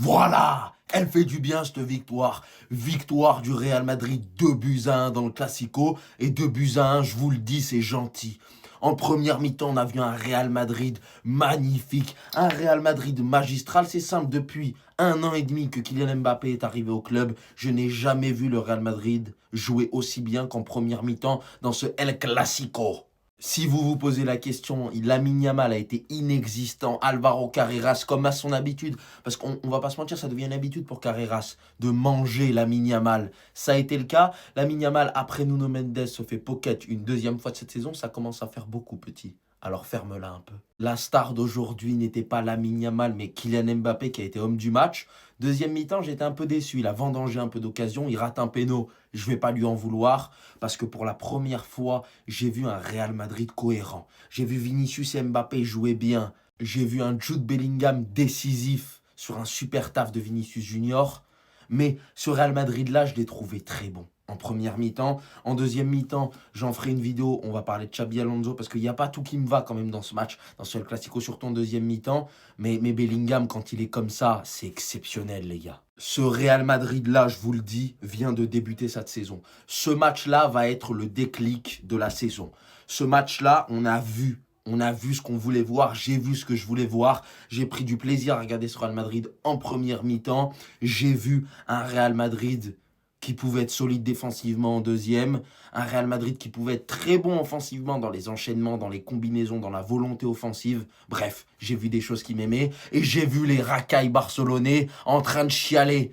Voilà, elle fait du bien cette victoire. Victoire du Real Madrid 2-1 dans le Classico. Et 2-1, je vous le dis, c'est gentil. En première mi-temps, on a vu un Real Madrid magnifique, un Real Madrid magistral. C'est simple, depuis 1 an et demi que Kylian Mbappé est arrivé au club, je n'ai jamais vu le Real Madrid jouer aussi bien qu'en première mi-temps dans ce El Clasico. Si vous vous posez la question, Lamine Yamal a été inexistant, Alvaro Carreras comme à son habitude, parce qu'on va pas se mentir, ça devient une habitude pour Carreras de manger Lamine Yamal. Ça a été le cas, Lamine Yamal après Nuno Mendes se fait pocket une deuxième fois de cette saison, ça commence à faire beaucoup petit. Alors ferme-la un peu. La star d'aujourd'hui n'était pas Lamine Yamal, mais Kylian Mbappé qui a été homme du match. Deuxième mi-temps, j'étais un peu déçu. Il a vendangé un peu d'occasion, il rate un péno. Je vais pas lui en vouloir, parce que pour la première fois, j'ai vu un Real Madrid cohérent. J'ai vu Vinicius et Mbappé jouer bien. J'ai vu un Jude Bellingham décisif sur un super taf de Vinicius Junior. Mais ce Real Madrid-là, je l'ai trouvé très bon. En première mi-temps. En deuxième mi-temps, j'en ferai une vidéo. On va parler de Xabi Alonso parce qu'il n'y a pas tout qui me va quand même dans ce match, dans ce El Clasico, surtout en deuxième mi-temps. Mais Bellingham, quand il est comme ça, c'est exceptionnel, les gars. Ce Real Madrid-là, je vous le dis, vient de débuter cette saison. Ce match-là va être le déclic de la saison. Ce match-là, on a vu ce qu'on voulait voir, j'ai vu ce que je voulais voir. J'ai pris du plaisir à regarder ce Real Madrid en première mi-temps. J'ai vu un Real Madrid qui pouvait être solide défensivement en deuxième, un Real Madrid qui pouvait être très bon offensivement dans les enchaînements, dans les combinaisons, dans la volonté offensive. Bref, j'ai vu des choses qui m'aimaient et j'ai vu les racailles barcelonais en train de chialer.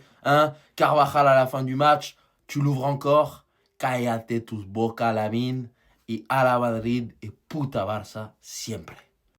Carvajal à la fin du match, tu l'ouvres encore. Cállate tus boca, Lamine. Et à la Madrid et puta Barça siempre.